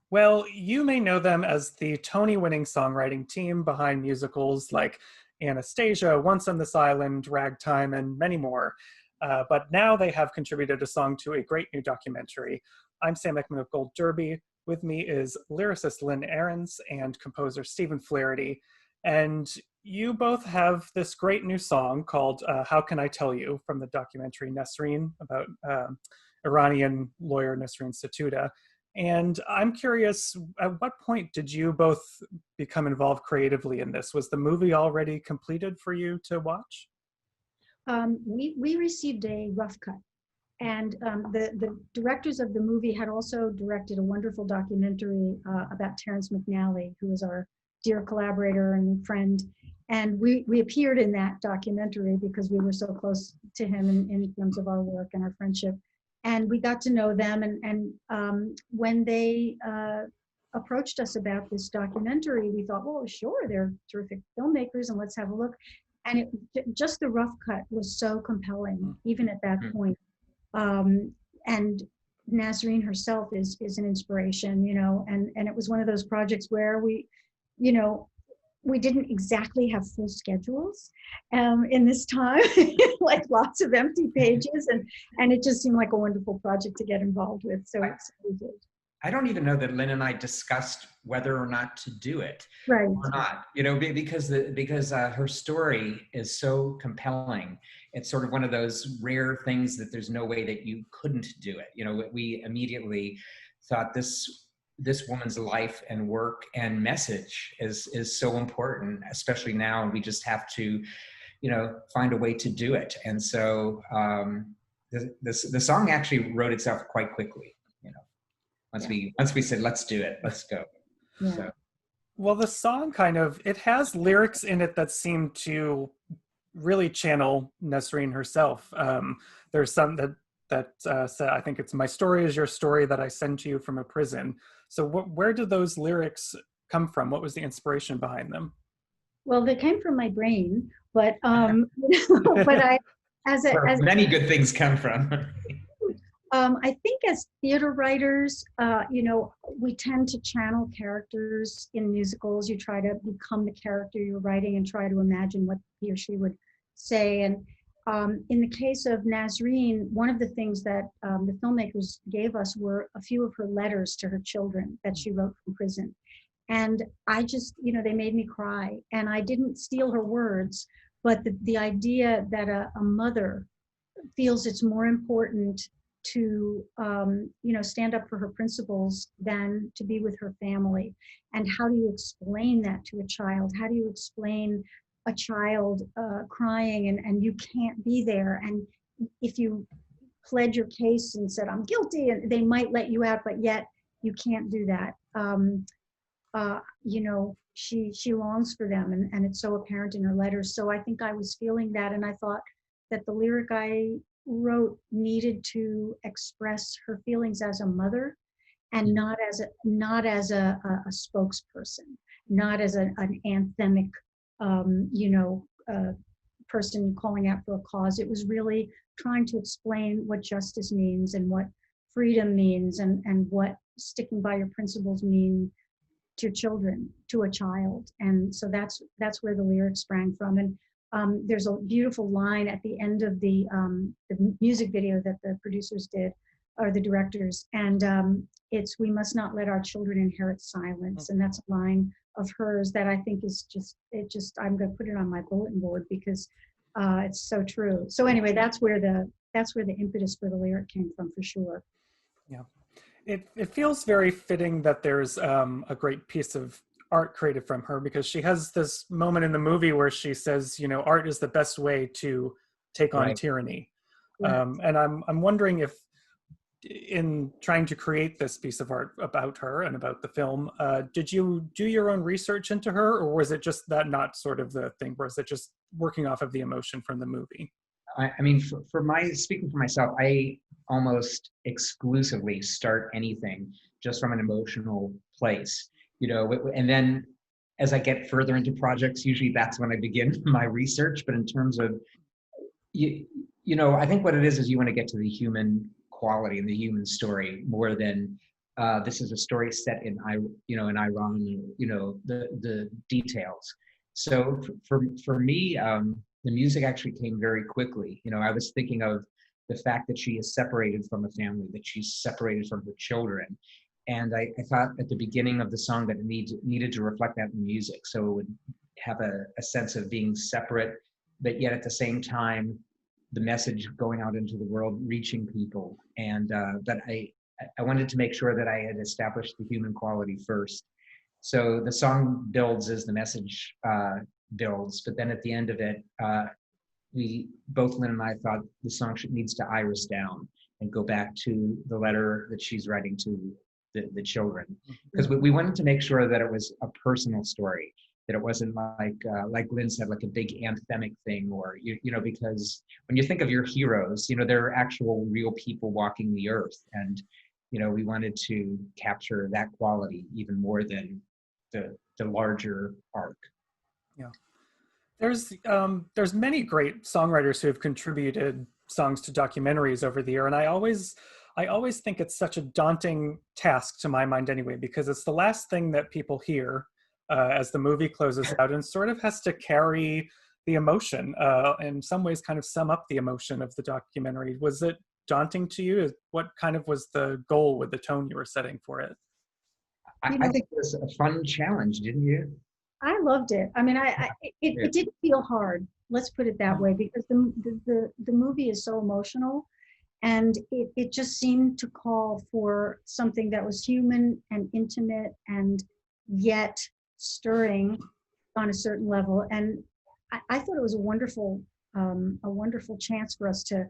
Well, you may know them as the Tony-winning songwriting team behind musicals like Anastasia, Once on This Island, Ragtime, and many more. But now they have contributed a song to a great new documentary. I'm Sam Eckmann of Gold Derby. With me is lyricist Lynn Ahrens and composer Stephen Flaherty. And you both have this great new song called How Can I Tell You from the documentary Nasrin about Iranian lawyer Nasrin Sotoudeh. And I'm curious, at what point did you both become involved creatively in this? Was the movie already completed for you to watch? We received a rough cut, and the directors of the movie had also directed a wonderful documentary about Terrence McNally, who was our dear collaborator and friend. And we appeared in that documentary because we were so close to him in terms of our work and our friendship. And we got to know them, and when they approached us about this documentary, we thought, well, sure, they're terrific filmmakers, and let's have a look. And just the rough cut was so compelling, even at that point. And Nasrin herself is an inspiration, you know, and it was one of those projects where we, you know, we didn't exactly have full schedules in this time, like lots of empty pages, and it just seemed like a wonderful project to get involved with. So we did. I don't even know that Lynn and I discussed whether or not to do it, right, or not. You know, because her story is so compelling. It's sort of one of those rare things that there's no way that you couldn't do it. You know, we immediately thought this woman's life and work and message is so important, especially now, and we just have to, you know, find a way to do it. And so the song actually wrote itself quite quickly. You know, once we said let's do it, let's go. Yeah. So. Well, the song it has lyrics in it that seem to really channel Nasrin herself. There's some that say, I think it's "My story is your story that I send to you from a prison." So where do those lyrics come from? What was the inspiration behind them? Well, they came from my brain, but but as many good things come from. I think as theater writers, you know, we tend to channel characters in musicals. You try to become the character you're writing and try to imagine what he or she would say. And in the case of Nasrin, one of the things that the filmmakers gave us were a few of her letters to her children that she wrote from prison. And I just, you know, they made me cry. And I didn't steal her words, but the idea that a mother feels it's more important to, you know, stand up for her principles than to be with her family. And how do you explain that to a child? How do you explain a child crying and you can't be there? And if you pled your case and said, I'm guilty, and they might let you out, but yet you can't do that. You know, she longs for them, and it's so apparent in her letters. So I think I was feeling that, and I thought that the lyric I wrote needed to express her feelings as a mother, and not as a spokesperson, not as an anthemic, you know, person calling out for a cause. It was really trying to explain what justice means and what freedom means, and what sticking by your principles mean to children, to a child. And so that's where the lyrics sprang from. And there's a beautiful line at the end of the music video that the producers did, or the directors, and it's "We must not let our children inherit silence," and that's a line of hers that I think is I'm going to put it on my bulletin board because it's so true. So anyway, that's where the impetus for the lyric came from, for sure. Yeah, it feels very fitting that there's a great piece of art created from her, because she has this moment in the movie where she says, you know, art is the best way to take on tyranny. Right. And I'm wondering if, in trying to create this piece of art about her and about the film, did you do your own research into her, or was it just that not sort of the thing? Was it just working off of the emotion from the movie? I mean, speaking for myself, I almost exclusively start anything just from an emotional place, you know, and then as I get further into projects, usually that's when I begin my research. But in terms of, you know, I think what it is you want to get to the human quality and the human story more than this is a story set in in Iran, the details. So for me, the music actually came very quickly. I was thinking of the fact that she is separated from a family, that she's separated from her children. And I thought at the beginning of the song that it needed to reflect that in music. So it would have a sense of being separate, but yet at the same time, the message going out into the world, reaching people. And but I wanted to make sure that I had established the human quality first. So the song builds as the message builds, but then at the end of it, both Lynn and I thought the song needs to iris down and go back to the letter that she's writing to the children, because we wanted to make sure that it was a personal story, that it wasn't like Lynn said, like a big anthemic thing, or because when you think of your heroes, they're actual real people walking the earth, and we wanted to capture that quality even more than the larger arc. Yeah. There's many great songwriters who have contributed songs to documentaries over the year, and I always think it's such a daunting task, to my mind anyway, because it's the last thing that people hear as the movie closes out, and sort of has to carry the emotion, in some ways kind of sum up the emotion of the documentary. Was it daunting to you? What kind of was the goal with the tone you were setting for it? I think it was a fun challenge, didn't you? I loved it. I mean, it didn't feel hard. Let's put it that way, because the movie is so emotional, and it just seemed to call for something that was human and intimate and yet stirring on a certain level. And I thought it was a wonderful chance for us to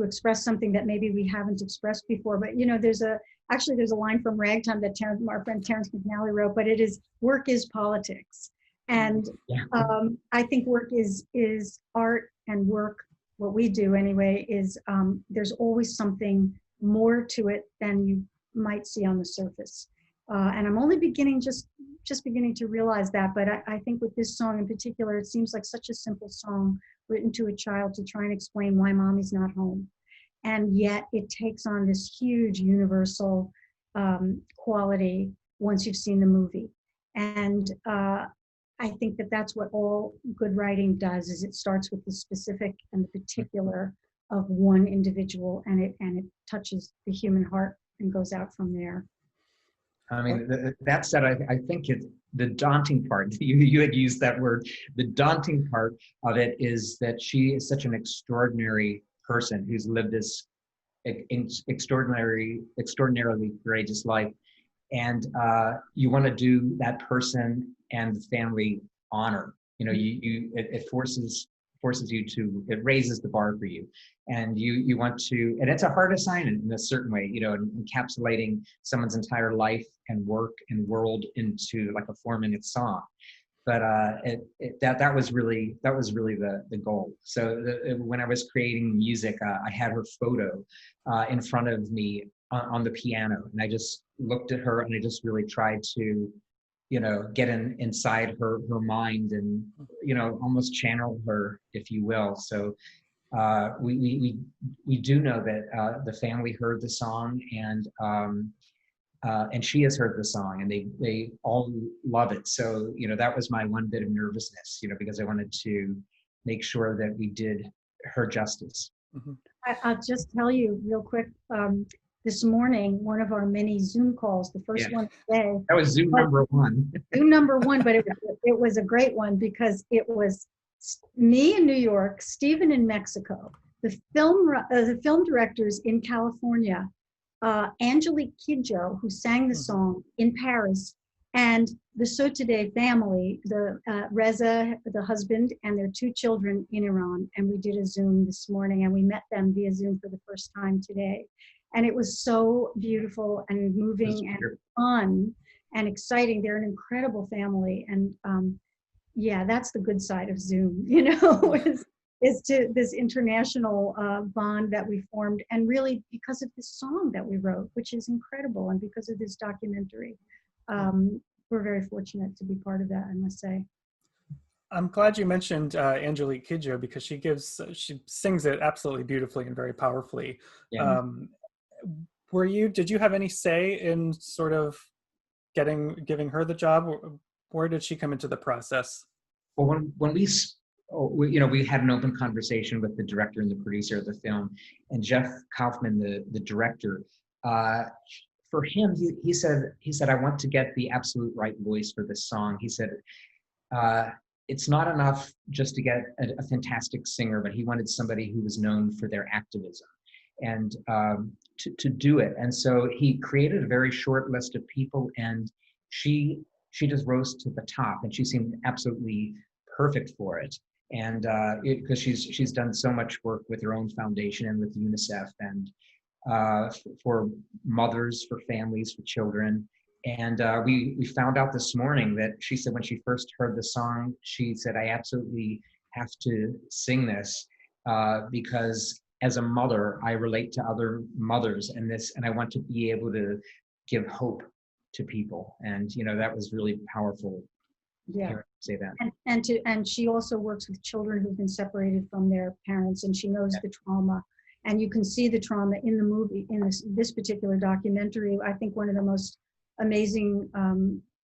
express something that maybe we haven't expressed before. But there's a line from Ragtime that our friend Terrence McNally wrote, but it is, work is politics. And I think work is art, and work, what we do anyway, is there's always something more to it than you might see on the surface. And I'm only just beginning to realize that. But I think with this song in particular, it seems like such a simple song written to a child to try and explain why mommy's not home. And yet it takes on this huge universal quality once you've seen the movie. And I think that that's what all good writing does, is it starts with the specific and the particular of one individual, and it touches the human heart and goes out from there. I mean, that said, I think the daunting part, you had used that word, the daunting part of it is that she is such an extraordinary person who's lived this extraordinarily courageous life. And you want to do that person and the family honor. It forces you to, it raises the bar for you. And you want to, and it's a hard assignment in a certain way, encapsulating someone's entire life and work and world into like a 4-minute song. But that was really the goal. So when I was creating music, I had her photo in front of me on the piano, and I just looked at her, and I just really tried to, get inside her mind, and almost channel her, if you will. So we do know that the family heard the song, and she has heard the song, and they all love it. So that was my one bit of nervousness, because I wanted to make sure that we did her justice. Mm-hmm. I'll just tell you real quick. This morning, one of our many Zoom calls, the first one today. That was Zoom number one. Zoom number one, but it was a great one, because it was me in New York, Stephen in Mexico, the film directors in California, Angelique Kidjo, who sang the song, in Paris, and the Sotoudeh family, the Reza, the husband, and their 2 children in Iran. And we did a Zoom this morning, and we met them via Zoom for the first time today. And it was so beautiful and moving and fun and exciting. They're an incredible family. And that's the good side of Zoom, is to this international bond that we formed. And really because of this song that we wrote, which is incredible, and because of this documentary. We're very fortunate to be part of that, I must say. I'm glad you mentioned Angelique Kidjo, because she sings it absolutely beautifully and very powerfully. Yeah. Did you have any say in sort of giving her the job? Where did she come into the process? Well, when we had an open conversation with the director and the producer of the film, and Jeff Kaufman, the director, for him, he said, I want to get the absolute right voice for this song. He said, it's not enough just to get a fantastic singer, but he wanted somebody who was known for their activism and to do it. And so he created a very short list of people, and she just rose to the top, and she seemed absolutely perfect for it. And because she's done so much work with her own foundation and with UNICEF and for mothers, for families, for children. And we found out this morning that she said when she first heard the song, she said, I absolutely have to sing this because as a mother, I relate to other mothers and I want to be able to give hope to people. And, that was really powerful. Yeah. Say that. And she also works with children who've been separated from their parents, and she knows the trauma. And you can see the trauma in the movie, in this particular documentary. I think one of the most amazing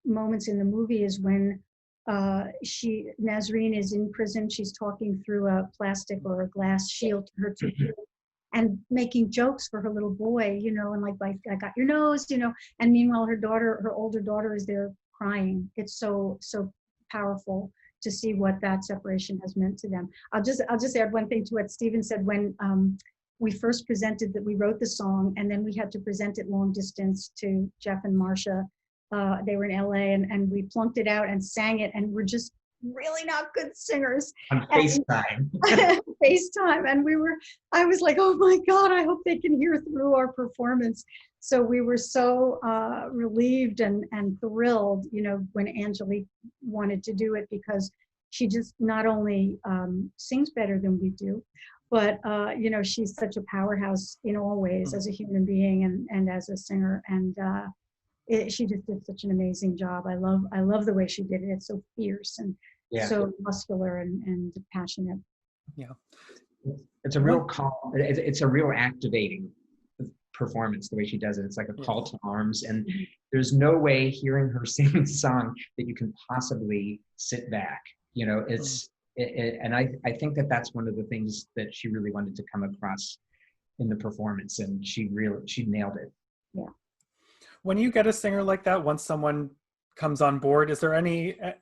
moments in the movie is when Nasrin is in prison. She's talking through a plastic or a glass shield to her two kids and making jokes for her little boy, and like, I got your nose, and meanwhile her older daughter is there crying. It's so powerful to see what that separation has meant to them. I'll just add one thing to what Stephen said. When we first presented that, we wrote the song and then we had to present it long distance to Jeff and Marcia. They were in LA and we plunked it out and sang it, and we're just really not good singers. On FaceTime. FaceTime. And I was like, oh my God, I hope they can hear through our performance. So we were so relieved and thrilled, when Angelique wanted to do it, because she just not only sings better than we do, but she's such a powerhouse in all ways as a human being and as a singer. And she just did such an amazing job. I love the way she did it. It's so fierce and so muscular and passionate. Yeah, it's a real call. It's a real activating performance, the way she does it. It's like a call to arms, and there's no way hearing her sing the song that you can possibly sit back. And I think that's one of the things that she really wanted to come across in the performance, and she nailed it. Yeah. When you get a singer like that, once someone comes on board, is there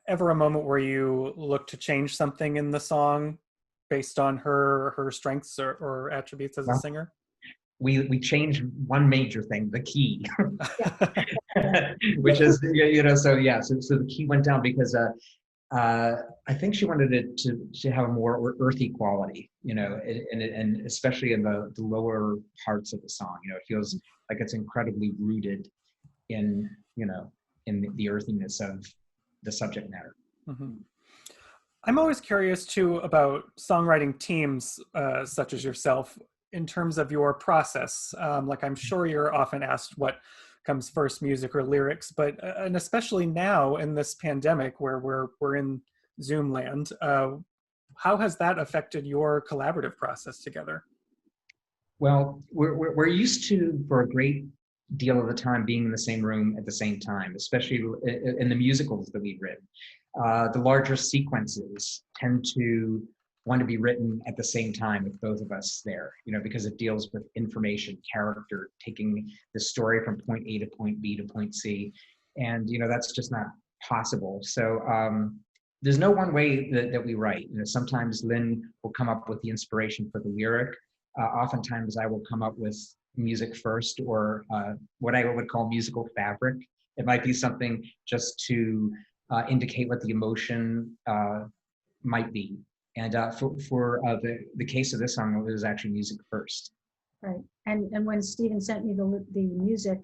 ever a moment where you look to change something in the song based on her strengths or attributes as a singer? We changed one major thing, the key, which is, so the key went down because I think she wanted it to have a more earthy quality, and especially in the lower parts of the song, it feels like it's incredibly rooted in the earthiness of the subject matter. Mm-hmm. I'm always curious too about songwriting teams such as yourself in terms of your process. Like, I'm sure you're often asked what comes first, music or lyrics, but and especially now in this pandemic where we're in Zoom land, how has that affected your collaborative process together? Well, we're used to, for a great deal of the time, being in the same room at the same time, especially in the musicals that we've written. The larger sequences tend to want to be written at the same time with both of us there, because it deals with information, character, taking the story from point A to point B to point C. And, that's just not possible. So there's no one way that we write. Sometimes Lynn will come up with the inspiration for the lyric. Oftentimes I will come up with music first, or what I would call musical fabric. It might be something just to indicate what the emotion might be. And for the case of this song, it was actually music first. Right. And when Stephen sent me the music,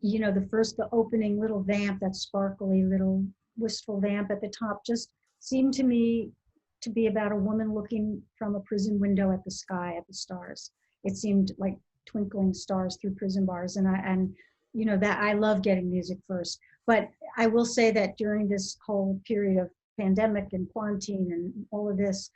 the opening little vamp, that sparkly little wistful vamp at the top, just seemed to me to be about a woman looking from a prison window at the sky, at the stars. It seemed like twinkling stars through prison bars. And that I love getting music first. But I will say that during this whole period of pandemic and quarantine and all of this,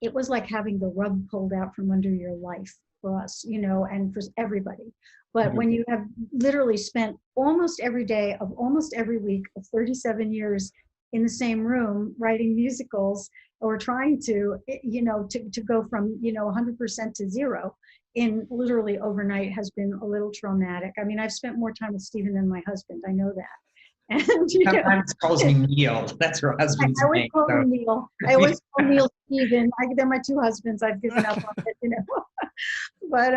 it was like having the rug pulled out from under your life for us, and for everybody. But when you have literally spent almost every day of almost every week of 37 years in the same room writing musicals, or trying to go from 100% to zero in literally overnight has been a little traumatic. I mean, I've spent more time with Stephen than my husband. I know that. And sometimes calls me Neil. That's her husband's I always name. call him Neil. I always call Neil Stephen. They're my two husbands. I've given up on it, But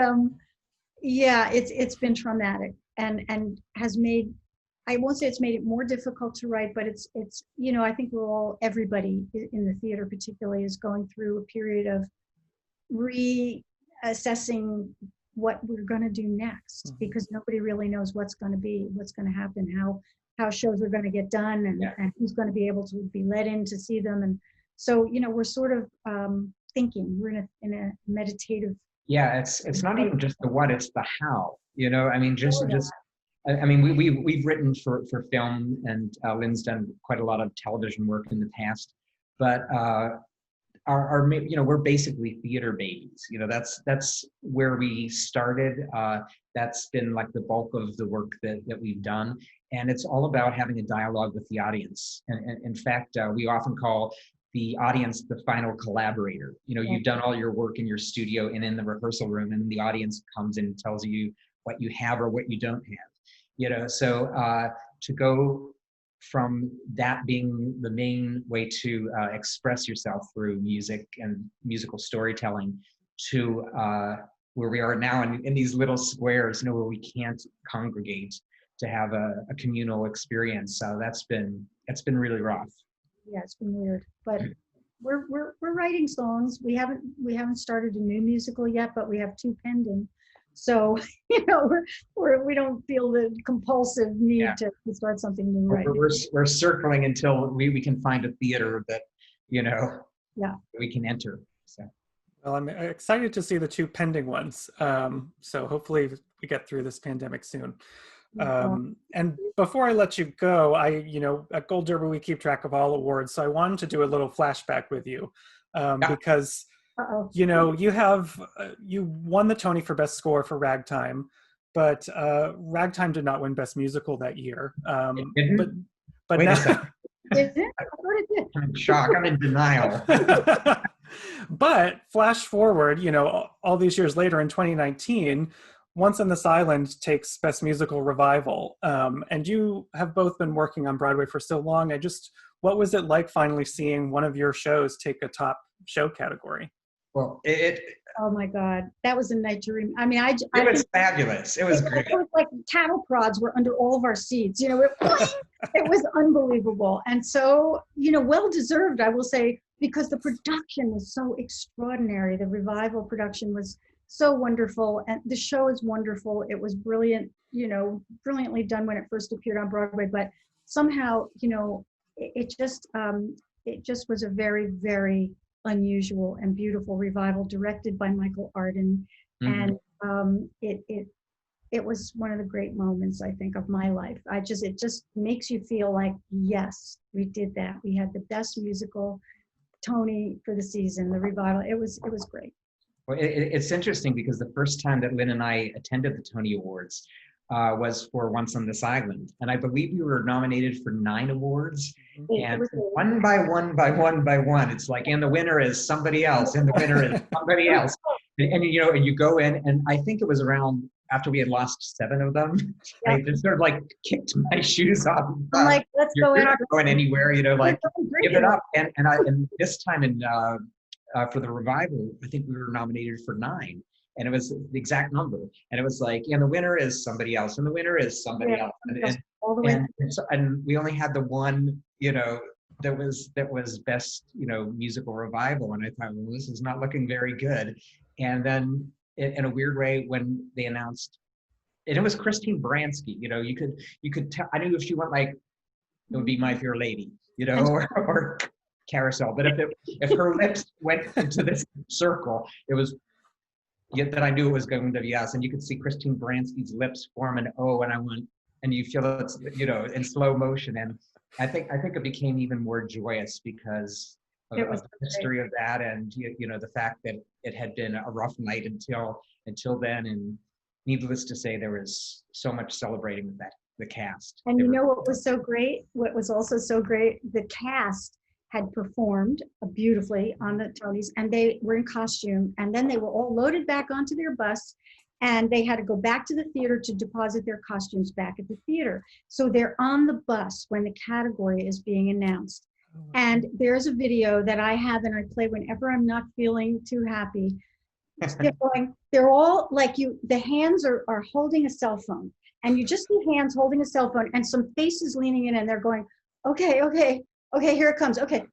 yeah, it's been traumatic and has made, I won't say it's made it more difficult to write, but it's I think everybody in the theater particularly is going through a period of reassessing what we're going to do next, because nobody really knows what's going to happen, how shows are going to get done, and who's going to be able to be let in to see them. And so, we're sort of thinking, we're in a meditative. Yeah, it's not even just the what, it's the how. I mean, I mean, we've written for film, and Lynn's done quite a lot of television work in the past, but we're basically theater babies. That's where we started. That's been like the bulk of the work that we've done. And it's all about having a dialogue with the audience. And in fact, we often call the audience the final collaborator. You've done all your work in your studio and in the rehearsal room, and the audience comes in and tells you what you have or what you don't have. So to go from that being the main way to express yourself through music and musical storytelling to where we are now in these little squares, where we can't congregate to have a communal experience. So it's been really rough. Yeah, it's been weird, but we're writing songs. We haven't started a new musical yet, but we have 2 pending. So we don't feel the compulsive need to start something new right now. We're circling until we can find a theater that we can enter. So. Well, I'm excited to see the 2 pending ones. So hopefully we get through this pandemic soon. And before I let you go, at Gold Derby, we keep track of all awards. So I wanted to do a little flashback with you because, you won the Tony for Best Score for Ragtime, but Ragtime did not win Best Musical that year. But Wait now, a second. Is it? I thought it did. I'm shocked. I'm in denial. But flash forward, all these years later in 2019, Once on This Island takes Best Musical Revival. And you have both been working on Broadway for so long. What was it like finally seeing one of your shows take a top show category? Well, oh my God, that was a night to remember. I mean, it was fabulous. It was great. It was like cattle prods were under all of our seats. It was unbelievable. And so, well-deserved, I will say, because the production was so extraordinary. The revival production was so wonderful, and the show is wonderful. It was brilliant, brilliantly done when it first appeared on Broadway, but somehow, it just was a very, very unusual and beautiful revival directed by Michael Arden. And it was one of the great moments, I think, of my life. It just makes you feel like, yes, we did that. We had the best musical Tony for the season, the revival. It was great. Well, it's interesting because the first time that Lynn and I attended the Tony Awards was for Once on This Island. And I believe we were nominated for 9 awards. And one by one, it's like, and the winner is somebody else, and the winner is somebody else. And you go in, and I think it was around after we had lost 7 of them, I just sort of like kicked my shoes off. I'm like, let's go in. You're not going anywhere, give it up. And this time for the revival, I think we were nominated for 9. And it was the exact number. And it was like, and the winner is somebody else, and the winner is somebody else. And we only had the one, that was best, musical revival. And I thought, well, this is not looking very good. And then in a weird way, when they announced, and it was Christine Baranski, you could tell, I knew if she went like, it would be My Fair Lady, or Carousel. But if her lips went into this circle, it was that I knew it was going to be us. And you could see Christine Baranski's lips form an O, and I went, and you feel it's in slow motion. And I think it became even more joyous because of the history of that, and the fact that it had been a rough night until until then. And needless to say, there was so much celebrating with the cast. And you know what was so great? What was also so great? The cast had performed beautifully on the Tonys, and they were in costume, and then they were all loaded back onto their bus, and they had to go back to the theater to deposit their costumes back at the theater. So they're on the bus when the category is being announced. And there's a video that I have and I play whenever I'm not feeling too happy. They're all like the hands are holding a cell phone, and you just see hands holding a cell phone and some faces leaning in, and they're going, okay, here it comes. Okay.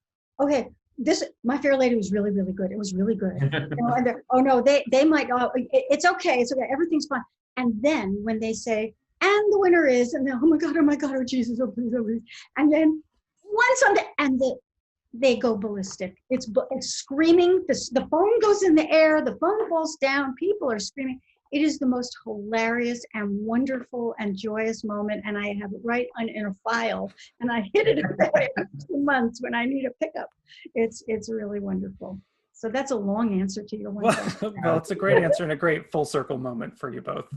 This, My Fair Lady was really, really good. It was really good. And oh no, they might, it's okay. Everything's fine. And then when they say, and the winner is, and then, oh my God, oh Jesus, oh please. And then once they go ballistic. It's screaming. The phone goes in the air. The phone falls down. People are screaming. It is the most hilarious and wonderful and joyous moment. And I have it right in a file. And I hit it every 2 months when I need a pickup. It's really wonderful. So that's a long answer to your one question. Well, it's a great answer and a great full circle moment for you both.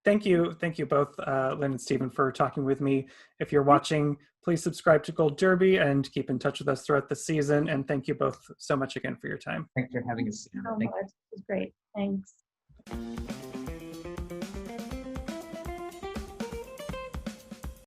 Thank you both, Lynn and Stephen, for talking with me. If you're watching, please subscribe to Gold Derby and keep in touch with us throughout the season. And thank you both so much again for your time. Thanks for having us. So much. It was great. Thanks.